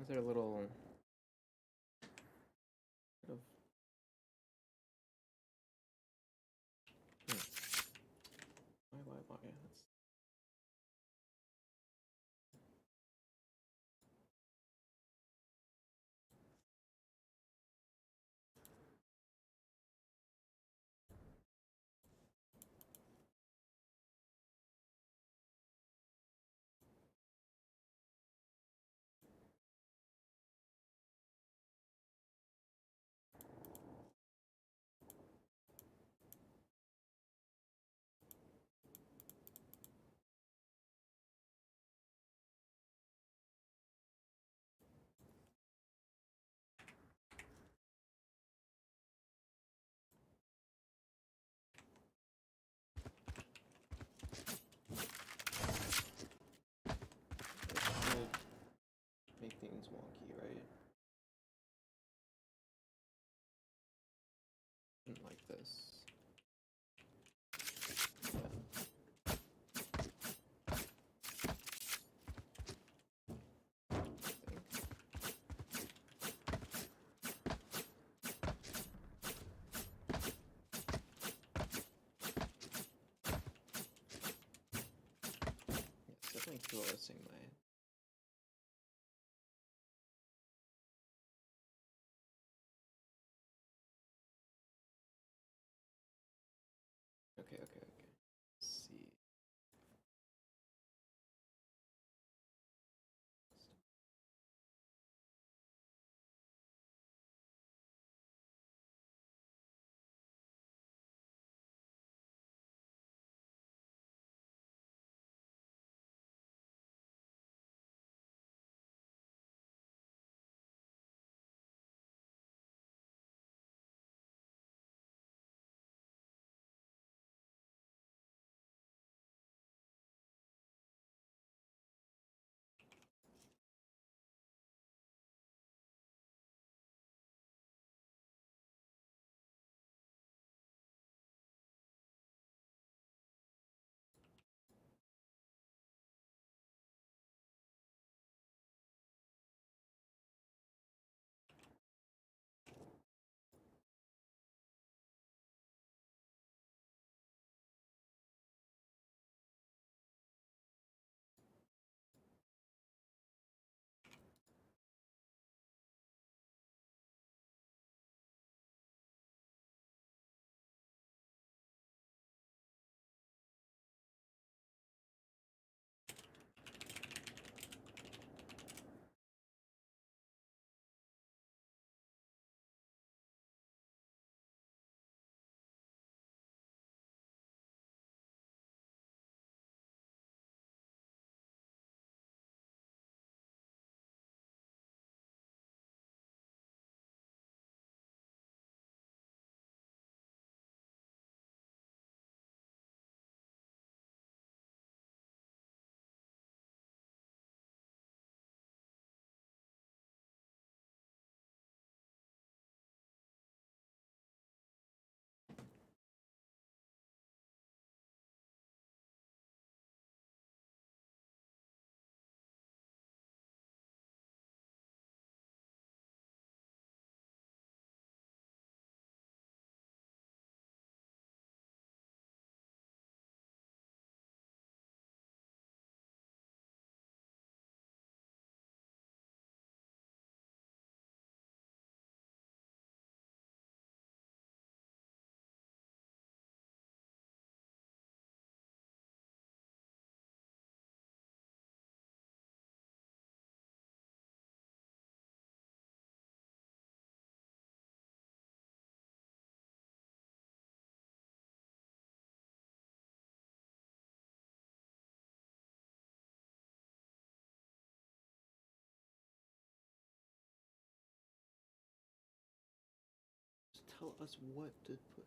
Another little bit of why? That's it should make things wonky, right? Like this. Yeah. I think. Yeah, it's definitely coalescing my. Okay. Let's see. Just tell us what to put.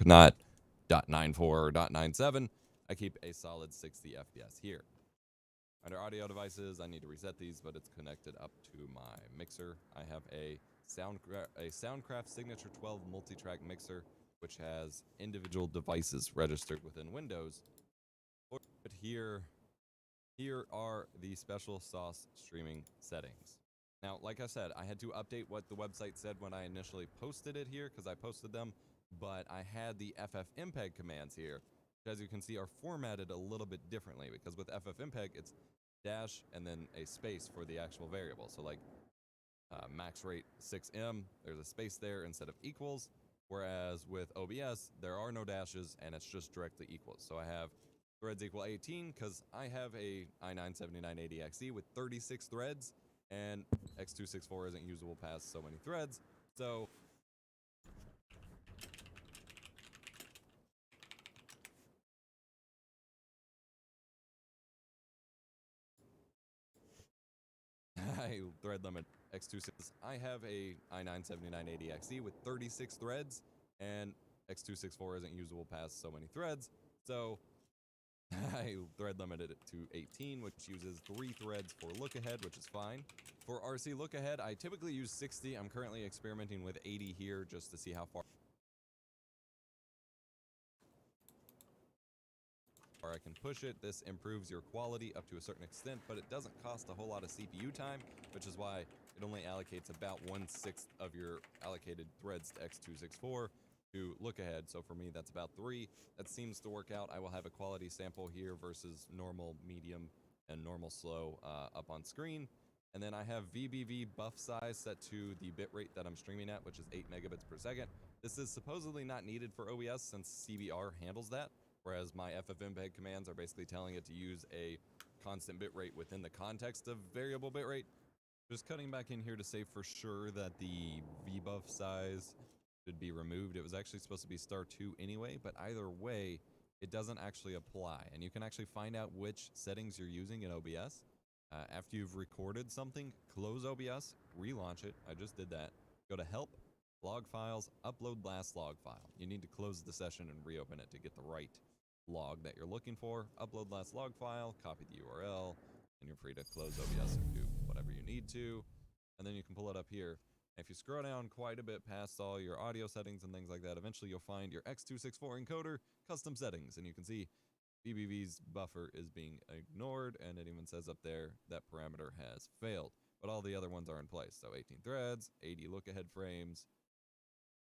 not .94 or .97. I keep a solid 60 FPS here. Under audio devices, I need to reset these, but it's connected up to my mixer. I have a Soundcraft Signature 12 multi-track mixer, which has individual devices registered within Windows. But here are the special sauce streaming settings. Now, like I said, I had to update what the website said when I initially posted it here, because I posted them, but I had the FFmpeg commands here, which as you can see are formatted a little bit differently, because with FFmpeg, it's dash and then a space for the actual variable. So like max rate 6M, there's a space there instead of equals, whereas with OBS, there are no dashes and it's just directly equals. So I have threads equal 18 because I have a i9-7980XE with 36 threads, and X264 isn't usable past so many threads. So I thread limit X26. I have a i9-7980XE with 36 threads, and X264 isn't usable past so many threads. So I thread limited it to 18, which uses 3 threads for look ahead, which is fine. For RC look ahead, I typically use 60. I'm currently experimenting with 80 here just to see how far I can push it. This improves your quality up to a certain extent, but it doesn't cost a whole lot of CPU time, which is why it only allocates about 1/6 of your allocated threads to X264 to look ahead. So for me, that's about 3. That seems to work out. I will have a quality sample here versus normal, medium, and normal slow up on screen. And then I have VBV buff size set to the bitrate that I'm streaming at, which is 8 megabits per second. This is supposedly not needed for OBS since CBR handles that, whereas my FFmpeg commands are basically telling it to use a constant bitrate within the context of variable bitrate. Just cutting back in here to say for sure that the VBuff size should be removed. It was actually supposed to be star 2 anyway, but either way, it doesn't actually apply. And you can actually find out which settings you're using in OBS. After you've recorded something, close OBS, relaunch it. I just did that. Go to Help, Log Files, Upload Last Log File. You need to close the session and reopen it to get the right log that you're looking for. Upload last log file, copy the URL, and you're free to close OBS or do whatever you need to. And then you can pull it up here. And if you scroll down quite a bit past all your audio settings and things like that, eventually you'll find your X264 encoder custom settings, and you can see VBV's buffer is being ignored, and it even says up there that parameter has failed. But all the other ones are in place. So 18 threads, 80 look-ahead frames,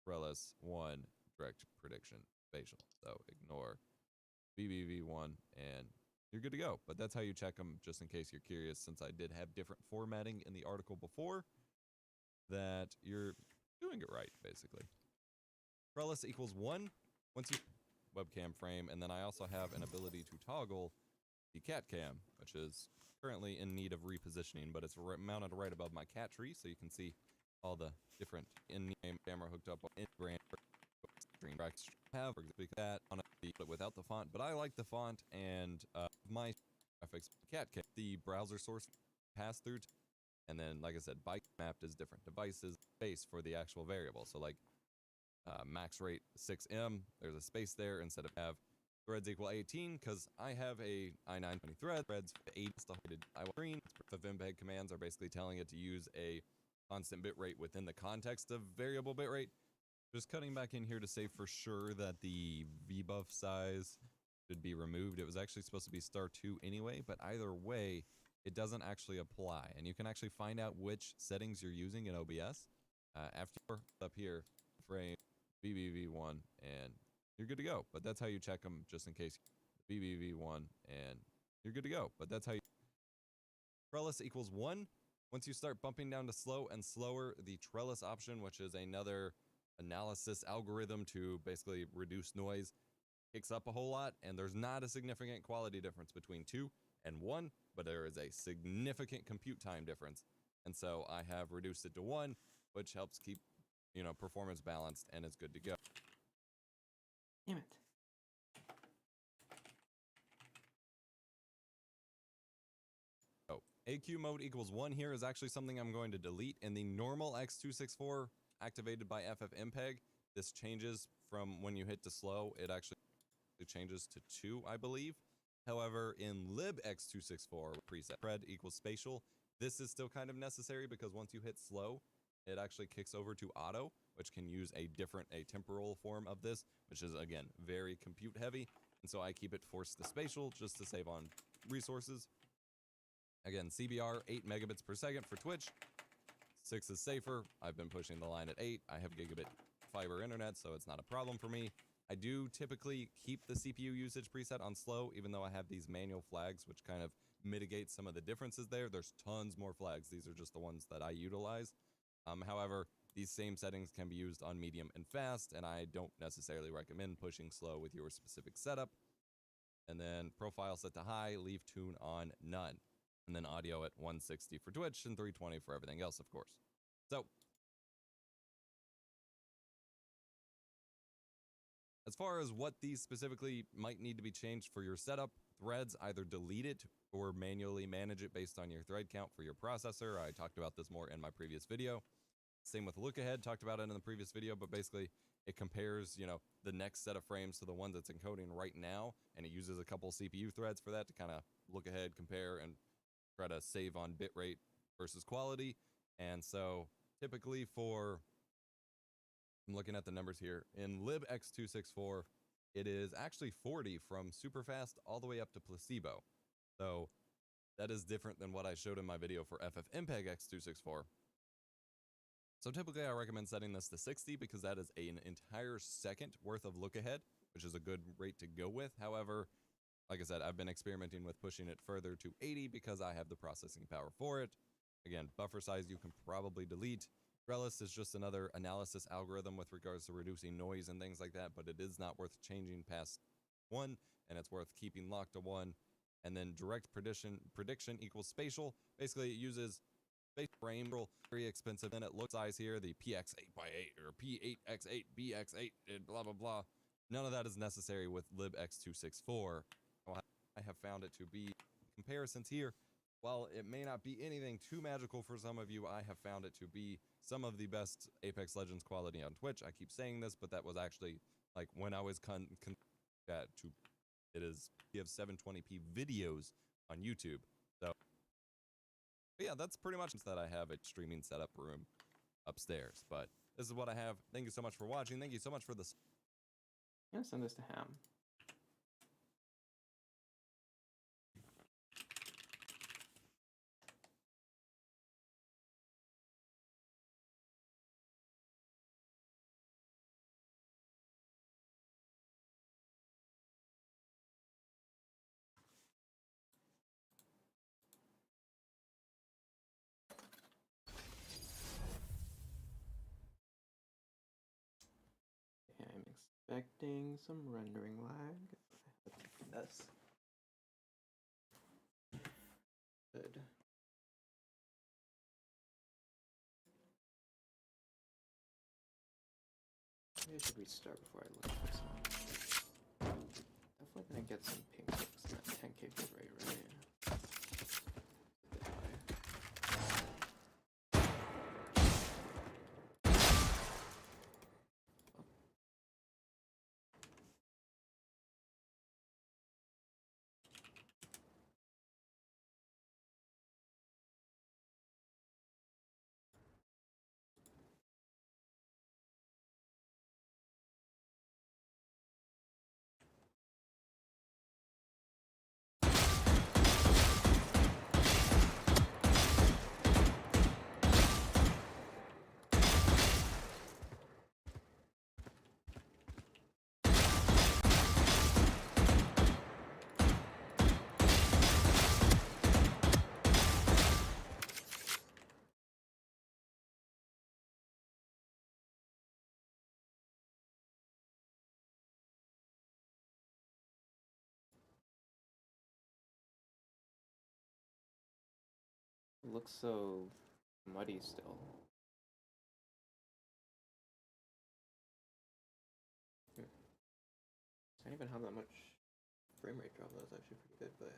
Trellis 1, direct prediction, spatial. So ignore VBV1, and you're good to go. But that's how you check them, just in case you're curious, since I did have different formatting in the article before, that you're doing it right, basically. Trellis equals 1 once you webcam frame, and then I also have an ability to toggle the cat cam, which is currently in need of repositioning, but it's mounted right above my cat tree, so you can see all the different in-game camera hooked up in brand screen have that on it without the font, but I like the font, and my graphics cat cam, the browser source pass through, and then like I said, byte mapped is different devices space for the actual variable. So like max rate 6M, there's a space there instead of have threads equal 18 because I have a i9-20 threads 8 I will screen. FFmpeg commands are basically telling it to use a constant bitrate within the context of variable bitrate. Just cutting back in here to say for sure that the VBuff size should be removed. It was actually supposed to be star 2 anyway, but either way, it doesn't actually apply. And you can actually find out which settings you're using in OBS. After you're up here, frame VBV1, and you're good to go. But that's how you check them, just in case. VBV1, and you're good to go. But that's how you... Trellis equals 1. Once you start bumping down to slow and slower, the trellis option, which is another analysis algorithm to basically reduce noise, kicks up a whole lot, and there's not a significant quality difference between 2 and 1, but there is a significant compute time difference. And so I have reduced it to 1, which helps keep, performance balanced, and it's good to go. Damn it. Oh, AQ mode equals 1 here is actually something I'm going to delete. In the normal X264 activated by FFmpeg, this changes from when you hit to slow. It actually changes to 2, I believe. However, in libx264 preset pred equals spatial, this is still kind of necessary because once you hit slow, it actually kicks over to auto, which can use a temporal form of this, which is again very compute heavy. And so I keep it forced to spatial just to save on resources. Again, CBR 8 megabits per second for Twitch. 6 is safer. I've been pushing the line at 8. I have gigabit fiber internet, so it's not a problem for me. I do typically keep the CPU usage preset on slow, even though I have these manual flags, which kind of mitigate some of the differences there. There's tons more flags. These are just the ones that I utilize. However, these same settings can be used on medium and fast, and I don't necessarily recommend pushing slow with your specific setup. And then profile set to high, leave tune on none. And then audio at 160 for Twitch and 320 for everything else, of course. So, as far as what these specifically might need to be changed for your setup, threads, either delete it or manually manage it based on your thread count for your processor. I talked about this more in my previous video. Same with look ahead, talked about it in the previous video, but basically it compares, the next set of frames to the ones it's encoding right now, and it uses a couple CPU threads for that to kind of look ahead, compare, and try to save on bitrate versus quality. And so typically I'm looking at the numbers here, in libx264, it is actually 40 from super fast all the way up to placebo. So that is different than what I showed in my video for FFmpeg x264. So typically I recommend setting this to 60 because that is an entire second worth of look ahead, which is a good rate to go with. However, like I said, I've been experimenting with pushing it further to 80 because I have the processing power for it. Again, buffer size you can probably delete. Trellis is just another analysis algorithm with regards to reducing noise and things like that, but it is not worth changing past 1, and it's worth keeping locked to 1. And then direct prediction equals spatial. Basically, it uses space frame, very expensive, and it looks size here, the PX8x8 or P8x8, BX8, and blah, blah, blah. None of that is necessary with libx264. I have found it to be comparisons here. While it may not be anything too magical for some of you, I have found it to be some of the best Apex Legends quality on Twitch. I keep saying this, but that was actually like when I was you have 720p videos on YouTube. So yeah, that's pretty much that I have a streaming setup room upstairs. But this is what I have. Thank you so much for watching. Thank you so much for this. I'm gonna send this to Ham. Okay, I'm expecting some rendering lag. Yes. Good. Maybe I should restart before I look at this one. Definitely gonna get some ping clicks in that 10K frame rate, right? It looks so muddy still. I don't even have that much frame rate drop. That was actually pretty good, but